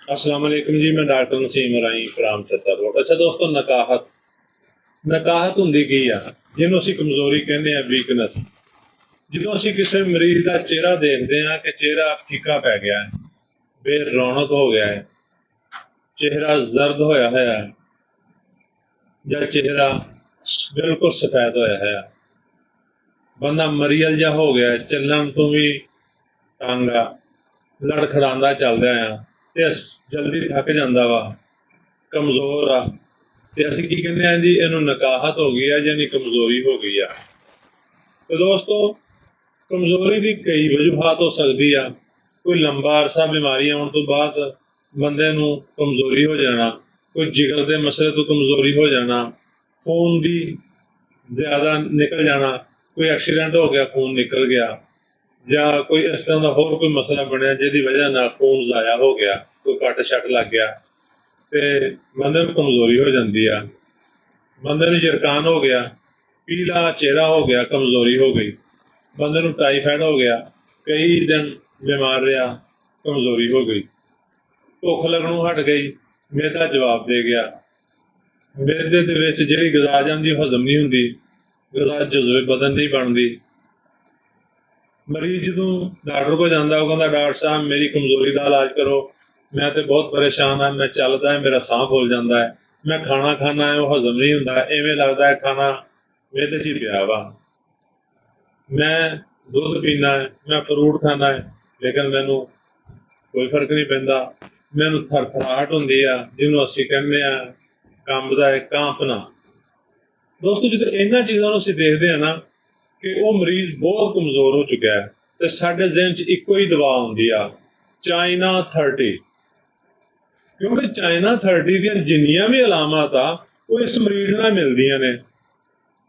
अस्सलाम वालेकुम जी। मैं डॉक्टर नसीम राई फराम छतरपुर। अच्छा दोस्तों, नकाहत नकाहत ਹੁੰਦੀ ਕੀ ਆ, ਜਿਹਨੂੰ ਅਸੀਂ ਕਮਜ਼ੋਰੀ ਕਹਿੰਦੇ ਆ, ਵੀਕਨੈਸ। ਜਦੋਂ ਅਸੀਂ ਕਿਸੇ ਮਰੀਜ਼ ਦਾ ਚਿਹਰਾ ਦੇਖਦੇ ਆ ਕਿ ਚਿਹਰਾ ਫਿੱਕਾ ਪੈ ਗਿਆ ਹੈ, ਬੇਰੌਣਕ ਹੋ ਗਿਆ ਹੈ, ਚਿਹਰਾ ਜ਼ਰਦ ਹੋਇਆ ਹੈ ਜਾਂ ਚਿਹਰਾ ਬਿਲਕੁਲ ਸਫੈਦ ਹੋਇਆ ਹੈ, ਬੰਦਾ ਮਰੀਅਲ ਜਿਹਾ ਹੋ ਗਿਆ, ਚੱਲਣ ਤੋਂ ਵੀ ਤੰਗ ਆ, ਲੜਖੜਾਉਂਦਾ ਚੱਲਦਾ ਆ ਤੇ ਜਲਦੀ ਥੱਕ ਜਾਂਦਾ ਵਾ, ਕਮਜ਼ੋਰ ਆ, ਤੇ ਅਸੀਂ ਕੀ ਕਹਿੰਦੇ ਆ ਜੀ, ਇਹਨੂੰ ਨਕਾਹਤ ਹੋ ਗਈ ਆ, ਯਾਨੀ ਕਮਜ਼ੋਰੀ ਹੋ ਗਈ ਆ। ਤੇ ਦੋਸਤੋ, ਕਮਜ਼ੋਰੀ ਦੀ ਕਈ ਵਜੂਹਾਤ ਹੋ ਸਕਦੀ ਆ। ਕੋਈ ਲੰਬਾ ਅਰਸਾ ਬਿਮਾਰੀ ਆਉਣ ਤੋਂ ਬਾਅਦ ਬੰਦੇ ਨੂੰ ਕਮਜ਼ੋਰੀ ਹੋ ਜਾਣਾ, ਕੋਈ ਜਿਗਰ ਦੇ ਮਸਲੇ ਤੋਂ ਕਮਜ਼ੋਰੀ ਹੋ ਜਾਣਾ, ਖੂਨ ਦੀ ਜ਼ਿਆਦਾ ਨਿਕਲ ਜਾਣਾ, ਕੋਈ ਐਕਸੀਡੈਂਟ ਹੋ ਗਿਆ, ਖੂਨ ਨਿਕਲ ਗਿਆ, ਜਾਂ ਕੋਈ ਇਸ ਤਰ੍ਹਾਂ ਦਾ ਹੋਰ ਕੋਈ ਮਸਲਾ ਬਣਿਆ ਜਿਹਦੀ ਵਜ੍ਹਾ ਨਾਲ ਖੂਨ ਜ਼ਾਇਆ ਹੋ ਗਿਆ, ਕੋਈ ਕੱਟ ਛੱਟ ਲੱਗ ਗਿਆ, ਤੇ ਬੰਦੇ ਨੂੰ ਕਮਜ਼ੋਰੀ ਹੋ ਜਾਂਦੀ ਆ। ਬੰਦੇ ਨੂੰ ਜਰਕਾਨ ਹੋ ਗਿਆ, ਪੀਲਾ ਚਿਹਰਾ ਹੋ ਗਿਆ, ਕਮਜ਼ੋਰੀ ਹੋ ਗਈ। ਬੰਦੇ ਨੂੰ ਟਾਈਫਾਇਡ ਹੋ ਗਿਆ, ਕਈ ਦਿਨ ਬਿਮਾਰ ਰਿਹਾ, ਕਮਜ਼ੋਰੀ ਹੋ ਗਈ। ਭੁੱਖ ਲੱਗਣੋਂ ਹਟ ਗਈ, ਮਿਹਦਾ ਜਵਾਬ ਦੇ ਗਿਆ। ਮਿਹਦੇ ਦੇ ਵਿੱਚ ਜਿਹੜੀ ਗਜ਼ਾ ਜਾਂਦੀ ਹਜ਼ਮ ਨਹੀਂ ਹੁੰਦੀ, ਗਜ਼ਾ ਜਜ਼ਵੇ ਬਦਨ ਨਹੀਂ ਬਣਦੀ। ਮਰੀਜ਼ ਜਦੋਂ ਡਾਕਟਰ ਕੋਲ ਜਾਂਦਾ, ਉਹ ਕਹਿੰਦਾ ਡਾਕਟਰ ਸਾਹਿਬ ਮੇਰੀ ਕਮਜ਼ੋਰੀ ਦਾ ਇਲਾਜ ਕਰੋ, ਮੈਂ ਤੇ ਬਹੁਤ ਪਰੇਸ਼ਾਨ ਹਾਂ, ਮੈਂ ਚੱਲਦਾ ਹੈ ਮੇਰਾ ਸਾਹ ਫੁੱਲ ਜਾਂਦਾ ਹੈ, ਮੈਂ ਖਾਣਾ ਖਾਣਾ ਹੈ ਉਹ ਹਜ਼ਮ ਨਹੀਂ ਹੁੰਦਾ, ਐਵੇਂ ਲੱਗਦਾ ਹੈ ਖਾਣਾ ਮਿਹਦੇ 'ਚ ਹੀ ਪਿਆ ਵਾ, ਮੈਂ ਦੁੱਧ ਪੀਣਾ ਹੈ, ਮੈਂ ਫਰੂਟ ਖਾਣਾ ਹੈ, ਲੇਕਿਨ ਮੈਨੂੰ ਕੋਈ ਫਰਕ ਨਹੀਂ ਪੈਂਦਾ, ਮੈਨੂੰ ਥਰਥਰਾਹਟ ਹੁੰਦੀ ਆ, ਜਿਹਨੂੰ ਅਸੀਂ ਕਹਿੰਦੇ ਆ ਕੰਬਦਾ ਹੈ, ਕਾਂਪਣਾ। ਦੋਸਤੋ, ਜਦੋਂ ਇਹਨਾਂ ਚੀਜ਼ਾਂ ਨੂੰ ਅਸੀਂ ਦੇਖਦੇ ਹਾਂ ਨਾ ਕਿ ਉਹ ਮਰੀਜ਼ ਬਹੁਤ ਕਮਜ਼ੋਰ ਹੋ ਚੁੱਕਿਆ ਹੈ, ਤੇ ਸਾਡੇ ਜ਼ਿਹਨ 'ਚ ਇੱਕੋ ਹੀ ਦਵਾ ਆਉਂਦੀ ਆ, ਚਾਈਨਾ 30। ਕਿਉਂਕਿ ਚਾਈਨਾ 30 ਦੀਆਂ ਜਿੰਨੀਆਂ ਵੀ ਅਲਾਮਤ ਆ ਉਹ ਇਸ ਮਰੀਜ਼ ਨਾਲ ਮਿਲਦੀਆਂ ਨੇ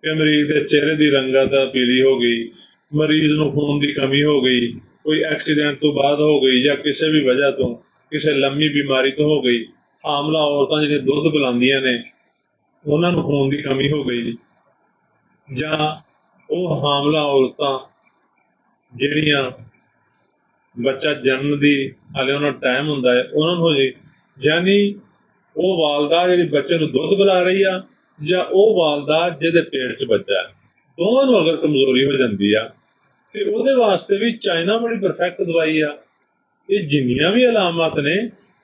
ਕਿ ਮਰੀਜ਼ ਦੇ ਚਿਹਰੇ ਦੀ ਰੰਗਤ ਪੀਲੀ ਹੋ ਗਈ, ਮਰੀਜ਼ ਨੂੰ ਖੂਨ ਦੀ ਕਮੀ ਹੋ ਗਈ, ਕੋਈ ਐਕਸੀਡੈਂਟ ਤੋਂ ਬਾਅਦ ਹੋ ਗਈ, ਜਾਂ ਕਿਸੇ ਵੀ ਵਜ੍ਹਾ ਤੋਂ ਕਿਸੇ ਲੰਮੀ ਬਿਮਾਰੀ ਤੋਂ ਹੋ ਗਈ। ਹਾਮਲਾ ਔਰਤਾਂ ਜਿਹੜੀਆਂ ਦੁੱਧ ਪਿਲਾਉਂਦੀਆਂ ਨੇ ਉਹਨਾਂ ਨੂੰ ਖੂਨ ਦੀ ਕਮੀ ਹੋ ਗਈ, ਜਾਂ ਉਹ ਹਾਮਲਾ ਔਰਤਾਂ ਜਿਹੜੀਆਂ ਬੱਚਾ ਜਨਮ ਦੀ ਹਾਲੇ ਉਹਨਾਂ ਨੂੰ ਟਾਈਮ ਹੁੰਦਾ ਹੈ, ਉਹਨਾਂ ਨੂੰ ਹੋ ਜੇ, ਯਾਨੀ ਉਹ ਵਾਲਦਾ ਜਿਹੜੀ ਬੱਚੇ ਨੂੰ ਦੁੱਧ ਪਿਲਾ ਰਹੀ ਆ, ਜਾਂ ਉਹ ਵਾਲਦਾ ਜਿਹਦੇ ਪੇਟ 'ਚ ਬੱਚਾ ਹੈ, ਦੋਵਾਂ ਨੂੰ ਅਗਰ ਕਮਜ਼ੋਰੀ ਹੋ ਜਾਂਦੀ ਆ ਤੇ ਉਹਦੇ ਵਾਸਤੇ ਵੀ ਚਾਈਨਾ ਬੜੀ ਪਰਫੈਕਟ ਦਵਾਈ ਆ। ਇਹ ਜਿੰਨੀਆਂ ਵੀ ਅਲਾਮਤ ਨੇ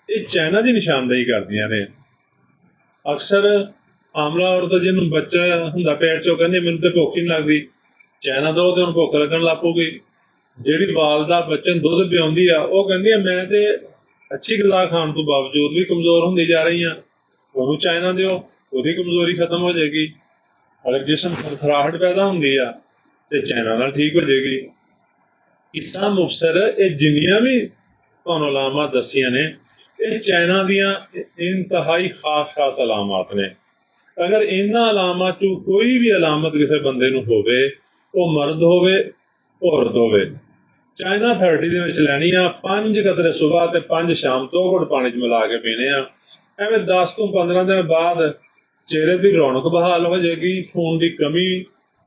ਇਹ ਚਾਈਨਾ ਦੀ ਨਿਸ਼ਾਨਦੇਹੀ ਕਰਦੀਆਂ ਨੇ। ਅਕਸਰ ਹਾਮਲਾ ਔਰਤ ਜਿਹਨੂੰ ਬੱਚਾ ਹੁੰਦਾ ਪੇਟ 'ਚੋਂ ਕਹਿੰਦੇ ਮੈਨੂੰ ਤੇ ਭੁੱਖ ਹੀ ਨਹੀਂ ਲੱਗਦੀ, ਚਾਈਨਾ ਦੋ ਤੇ ਉਹਨੂੰ ਭੁੱਖ ਲੱਗਣ ਲੱਗ ਪਊਗੀ। ਜਿਹੜੀ ਵਾਲਦਾ ਬੱਚੇ ਨੂੰ ਦੁੱਧ ਪਿਆਉਂਦੀ ਆ ਉਹ ਕਹਿੰਦੀ ਆ ਮੈਂ ਤੇ ਅੱਛੀ ਗਜ਼ਾ ਖਾਣ ਤੋਂ ਬਾਵਜੂਦ ਵੀ ਕਮਜ਼ੋਰ ਹੁੰਦੀ ਜਾ ਰਹੀ ਆ, ਉਹਨੂੰ ਚਾਈਨਾ ਦਿਓ, ਉਹਦੀ ਕਮਜ਼ੋਰੀ ਖਤਮ ਹੋ ਜਾਏਗੀ। ਅਗਰ ਜਿਸਮ ਥਰਥਰਾਹਟ ਪੈਦਾ ਹੁੰਦੀ ਆ ਤੇ ਚਾਈਨਾ ਨਾਲ ਠੀਕ ਹੋ ਜਾਏਗੀ। ਇਸਾ ਮੁਫਸਰ ਇਹ ਜਿੰਨੀਆਂ ਵੀ ਤੁਹਾਨੂੰ ਅਲਾਮਤ ਦੱਸੀਆਂ ਨੇ ਇਹ ਚਾਈਨਾ ਦੀਆਂ ਇੰਤਹਾਈ ਖਾਸ ਅਲਾਮਤ ਨੇ। ਅਗਰ ਇਹਨਾਂ ਅਲਾਮਤ 'ਚੋਂ ਕੋਈ ਵੀ ਅਲਾਮਤ ਕਿਸੇ ਬੰਦੇ ਨੂੰ ਹੋਵੇ, ਉਹ ਮਰਦ ਹੋਵੇ ਔਰਤ ਹੋਵੇ, ਚਾਈਨਾ 30 ਦੇ ਵਿੱਚ ਲੈਣੀ ਆ। 5 ਕਤਰੇ ਸੁਬਾਹ ਤੇ 5 ਸ਼ਾਮ 2 ਘੁੱਟ ਪਾਣੀ 'ਚ ਮਿਲਾ ਕੇ ਪੀਣੇ ਆ। ਐਵੇਂ 10 ਤੋਂ 15 ਦਿਨ ਬਾਅਦ ਚਿਹਰੇ ਦੀ ਰੌਣਕ ਬਹਾਲ ਹੋ ਜਾਏਗੀ, ਖੂਨ ਦੀ ਕਮੀ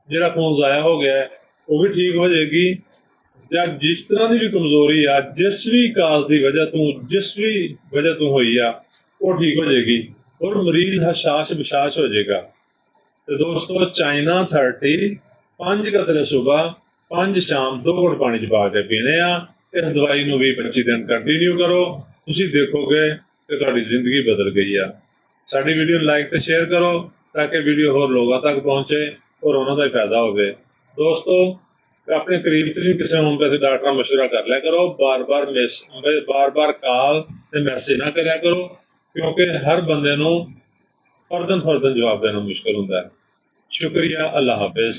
ਜਿਹੜਾ ਖੂਨ ਜ਼ਾਇਆ ਹੋ ਗਿਆ ਉਹ ਵੀ ਠੀਕ ਹੋ ਜਾਏਗੀ, ਜਾਂ ਜਿਸ ਤਰ੍ਹਾਂ ਦੀ ਵੀ ਕਮਜ਼ੋਰੀ ਆ, ਜਿਸ ਵੀ ਕਾਜ਼ ਦੀ ਵਜ੍ਹਾ ਤੋਂ, ਜਿਸ ਵੀ ਵਜ੍ਹਾ ਤੋਂ ਹੋਈ ਆ, ਉਹ ਠੀਕ ਹੋ ਜਾਏਗੀ ਔਰ ਮਰੀਜ਼ ਹਸ਼ਾਸ਼ ਬਸ਼ਾਸ਼ ਹੋ ਜਾਏਗਾ। ਤੇ ਦੋਸਤੋ, ਚਾਈਨਾ 30 5 ਕਤਰੇ ਸੁਬਾਹ 5 ਸ਼ਾਮ 2 ਘੁੱਟ ਪਾਣੀ 'ਚ ਪਾ ਕੇ ਪੀਣੇ ਆ। ਇਸ ਦਵਾਈ ਨੂੰ 20-25 ਦਿਨ ਕੰਟੀਨਿਊ ਕਰੋ, ਤੁਸੀਂ ਦੇਖੋਗੇ ਕਿ ਤੁਹਾਡੀ ਜ਼ਿੰਦਗੀ ਬਦਲ ਗਈ ਆ। ਸਾਡੀ ਵੀਡੀਓ ਲਾਈਕ ਤੇ ਸ਼ੇਅਰ ਕਰੋ ਤਾਂ ਕਿ ਵੀਡੀਓ ਹੋਰ ਲੋਕਾਂ ਤੱਕ ਪਹੁੰਚੇ ਔਰ ਉਹਨਾਂ ਦਾ ਫਾਇਦਾ ਹੋਵੇ। ਦੋਸਤੋ, ਆਪਣੇ ਕਰੀਬ ਤਰੀਨ ਕਿਸੇ ਹੋਮਪੈਥੀ ਡਾਕਟਰ ਨਾਲ ਮਸ਼ਵਰਾ ਕਰ ਲਿਆ ਕਰੋ। ਬਾਰ-ਬਾਰ ਕਾਲ ਤੇ ਮੈਸੇਜ ਨਾ ਕਰਿਆ ਕਰੋ, ਕਿਉਂਕਿ ਹਰ ਬੰਦੇ ਨੂੰ ਫਰਦਨ ਜਵਾਬ ਦੇਣਾ ਮੁਸ਼ਕਿਲ ਹੁੰਦਾ ਹੈ। ਸ਼ੁਕਰੀਆ, ਅੱਲਾ ਹਾਫਿਜ਼।